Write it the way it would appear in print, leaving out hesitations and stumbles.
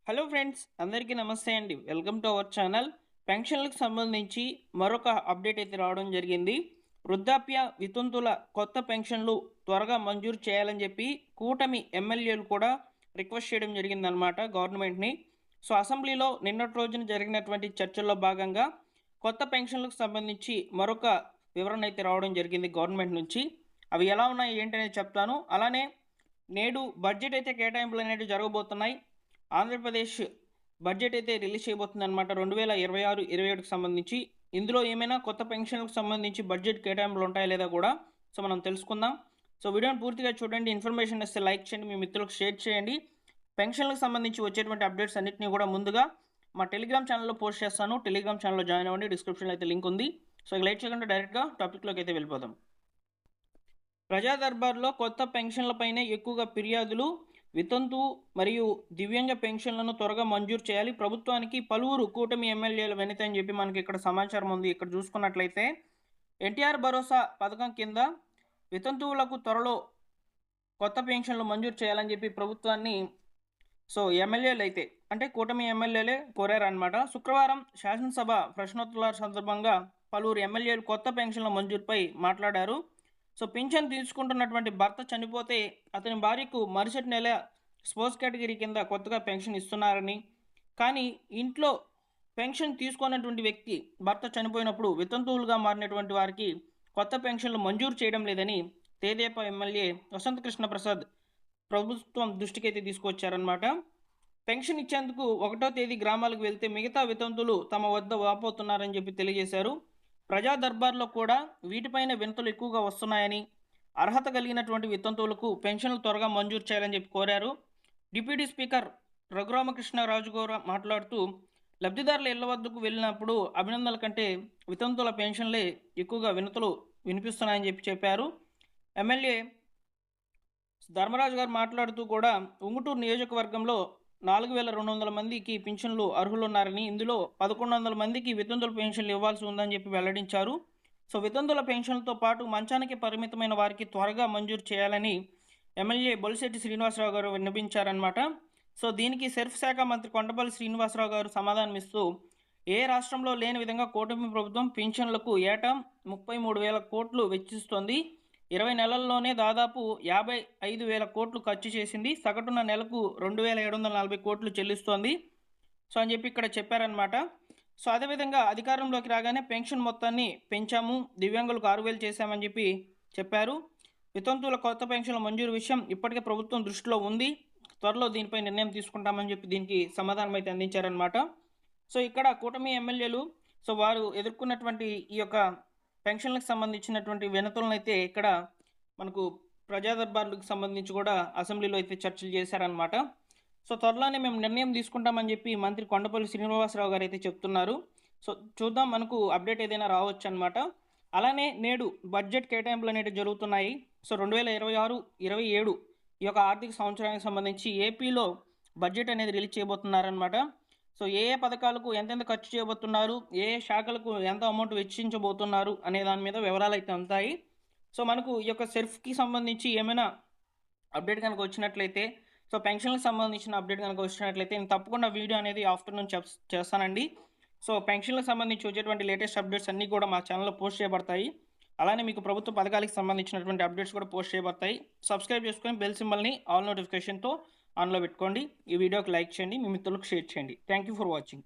Hello friends, అందరికీ నమస్తే అండి. Welcome to our channel. పెన్షన్లకు సంబంధించి మరొక అప్డేట్ అయితే రావడం జరిగింది. వృద్ధాప్య వితంతుల కొత్త పెన్షన్లు త్వరగా మంజూరు చేయాలని చెప్పి కూటమి ఎమ్మెల్యేలు కూడా రిక్వెస్ట్ చేయడం జరిగిందనమాట గవర్నమెంట్ని. సో అసెంబ్లీలో నిన్నటి రోజున జరిగినటువంటి చర్చల్లో భాగంగా కొత్త పెన్షన్లకు సంబంధించి మరొక వివరణ అయితే రావడం జరిగింది గవర్నమెంట్ నుంచి. అవి ఎలా ఉన్నాయి ఏంటనేది చెప్తాను. అలానే నేడు బడ్జెట్ అయితే కేటాయింపులు అనేవి జరగబోతున్నాయి. ఆంధ్రప్రదేశ్ బడ్జెట్ అయితే రిలీజ్ చేయబోతుంది అనమాట 2026-27కి సంబంధించి. ఇందులో ఏమైనా కొత్త పెన్షన్లకు సంబంధించి బడ్జెట్ కేటాయింపులు ఉంటాయా లేదా కూడా మనం తెలుసుకుందాం. సో వీడియోని పూర్తిగా చూడండి. ఇన్ఫర్మేషన్ ఇస్తే లైక్ చేయండి, మీ మిత్రులకు షేర్ చేయండి. పెన్షన్లకు సంబంధించి వచ్చేటువంటి అప్డేట్స్ అన్నింటినీ కూడా ముందుగా మా టెలిగ్రామ్ ఛానల్లో పోస్ట్ చేస్తాను. టెలిగ్రామ్ ఛానల్లో జాయిన్ అవ్వండి. డిస్క్రిప్షన్లో అయితే లింక్ ఉంది. సో ఇక లైట్ చేయకుండా డైరెక్ట్గా టాపిక్లోకి అయితే వెళ్ళిపోదాం. ప్రజా దర్బార్లో కొత్త పెన్షన్లపైనే ఎక్కువగా ఫిర్యాదులు. వితంతు మరియు దివ్యాంగ పెన్షన్లను త్వరగా మంజూరు చేయాలి ప్రభుత్వానికి పలువురు కూటమి ఎమ్మెల్యేల వినతి అని చెప్పి మనకి ఇక్కడ సమాచారం ఉంది. ఇక్కడ చూసుకున్నట్లయితే ఎన్టీఆర్ భరోసా పథకం కింద వితంతువులకు త్వరలో కొత్త పెన్షన్లు మంజూరు చేయాలని చెప్పి ప్రభుత్వాన్ని ఎమ్మెల్యేలు అయితే అంటే కూటమి ఎమ్మెల్యేలే కోరారనమాట. శుక్రవారం శాసనసభ ప్రశ్నోత్తరాల సందర్భంగా పలువురు ఎమ్మెల్యేలు కొత్త పెన్షన్ల మంజూరుపై మాట్లాడారు. పింఛన్ తీసుకుంటున్నటువంటి భర్త చనిపోతే అతని భార్యకు మరుసటి నెల స్పోర్ట్స్ కేటగిరీ కింద కొత్తగా పెన్షన్ ఇస్తున్నారని, కానీ ఇంట్లో పెన్షన్ తీసుకున్నటువంటి వ్యక్తి భర్త చనిపోయినప్పుడు వితంతువులుగా మారినటువంటి వారికి కొత్త పెన్షన్లు మంజూరు చేయడం లేదని తేదేపా ఎమ్మెల్యే వసంత కృష్ణ ప్రసాద్ ప్రభుత్వం దృష్టికి అయితే తీసుకొచ్చారనమాట. పెన్షన్ ఇచ్చేందుకు 1వ తేదీ గ్రామాలకు వెళ్తే మిగతా వితంతులు తమ వద్ద వాపోతున్నారని చెప్పి తెలియజేశారు. ప్రజా దర్బార్లో కూడా వీటిపైన వినతులు ఎక్కువగా వస్తున్నాయని, అర్హత కలిగినటువంటి వితంతువులకు పెన్షన్లు త్వరగా మంజూరు చేయాలని చెప్పి కోరారు. డిప్యూటీ స్పీకర్ రఘురామకృష్ణరాజు గారు మాట్లాడుతూ లబ్ధిదారుల ఇళ్ల వద్దకు వెళ్ళినప్పుడు అభినందనల కంటే వితంతుల పెన్షన్లే ఎక్కువగా వినతులు వినిపిస్తున్నాయని చెప్పి చెప్పారు. ఎమ్మెల్యే ధర్మరాజు గారు మాట్లాడుతూ కూడా ఉంగుటూరు నియోజకవర్గంలో 4200 మందికి పింఛన్లు అర్హులున్నారని, ఇందులో 1100 మందికి వితంతుల పెన్షన్లు ఇవ్వాల్సి ఉందని చెప్పి వెల్లడించారు. వితంతుల పెన్షన్లతో పాటు మంచానికి పరిమితమైన వారికి త్వరగా మంజూరు చేయాలని ఎమ్మెల్యే బొలిశెట్టి శ్రీనివాసరావు గారు విన్నపించారనమాట. దీనికి సెర్ఫ్ శాఖ మంత్రి కొండపల్లి శ్రీనివాసరావు గారు సమాధానమిస్తూ ఏ రాష్ట్రంలో లేని విధంగా కూటమి ప్రభుత్వం పింఛన్లకు ఏటా 33,000 కోట్లు వెచ్చిస్తోంది. 20 నెలల్లోనే దాదాపు 55,000 కోట్లు ఖర్చు చేసింది. సగటున నెలకు 2,740 కోట్లు చెల్లిస్తోంది అని చెప్పి ఇక్కడ చెప్పారనమాట. అదేవిధంగా అధికారంలోకి రాగానే పెన్షన్ మొత్తాన్ని పెంచాము, దివ్యాంగులకు 6,000 చేశామని చెప్పి చెప్పారు. వితంతువుల కొత్త పెన్షన్ల మంజూరు విషయం ఇప్పటికే ప్రభుత్వం దృష్టిలో ఉంది, త్వరలో దీనిపై నిర్ణయం తీసుకుంటామని చెప్పి దీనికి సమాధానం అయితే అందించారనమాట. ఇక్కడ కూటమి ఎమ్మెల్యేలు వారు ఎదుర్కొన్నటువంటి ఈ యొక్క పెన్షన్లకు సంబంధించినటువంటి వినతులను అయితే ఇక్కడ మనకు ప్రజా దర్బార్లకు సంబంధించి కూడా అసెంబ్లీలో అయితే చర్చలు చేశారనమాట. త్వరలోనే మేము నిర్ణయం తీసుకుంటామని చెప్పి మంత్రి కొండపల్లి శ్రీనివాసరావు గారు అయితే చెప్తున్నారు. చూద్దాం, మనకు అప్డేట్ ఏదైనా రావచ్చు అనమాట. అలానే నేడు బడ్జెట్ కేటాయింపులు అనేవి జరుగుతున్నాయి. 2026-27 ఈ యొక్క ఆర్థిక సంవత్సరానికి సంబంధించి ఏపీలో బడ్జెట్ అనేది రిలీజ్ చేయబోతున్నారనమాట. ఏ పథకాలకు ఎంతెంత ఖర్చు చేయబోతున్నారు, ఏ శాఖలకు ఎంత అమౌంట్ వెచ్చించబోతున్నారు అనే దాని మీద వివరాలు అయితే ఉంటాయి. మనకు ఈ యొక్క సెర్ఫ్కి సంబంధించి ఏమైనా అప్డేట్ కనుక వచ్చినట్లయితే, పెన్షన్లకు సంబంధించిన అప్డేట్ కనుక వచ్చినట్లయితే నేను తప్పకుండా వీడియో అనేది ఆఫ్టర్నూన్ చేస్తానండి. పెన్షన్లకు సంబంధించి వచ్చేటువంటి లేటెస్ట్ అప్డేట్స్ అన్నీ కూడా మా ఛానల్లో పోస్ట్ చేయబడతాయి. అలానే మీకు ప్రభుత్వ పథకాలకు సంబంధించినటువంటి అప్డేట్స్ కూడా పోస్ట్ చేయబడతాయి. సబ్స్క్రైబ్ చేసుకొని బెల్ సింబల్ని ఆల్ నోటిఫికేషన్తో ఆన్లో పెట్టుకోండి. ఈ వీడియోకి లైక్ చేయండి, మీ మిత్రులకు షేర్ చేయండి. Thank you for watching.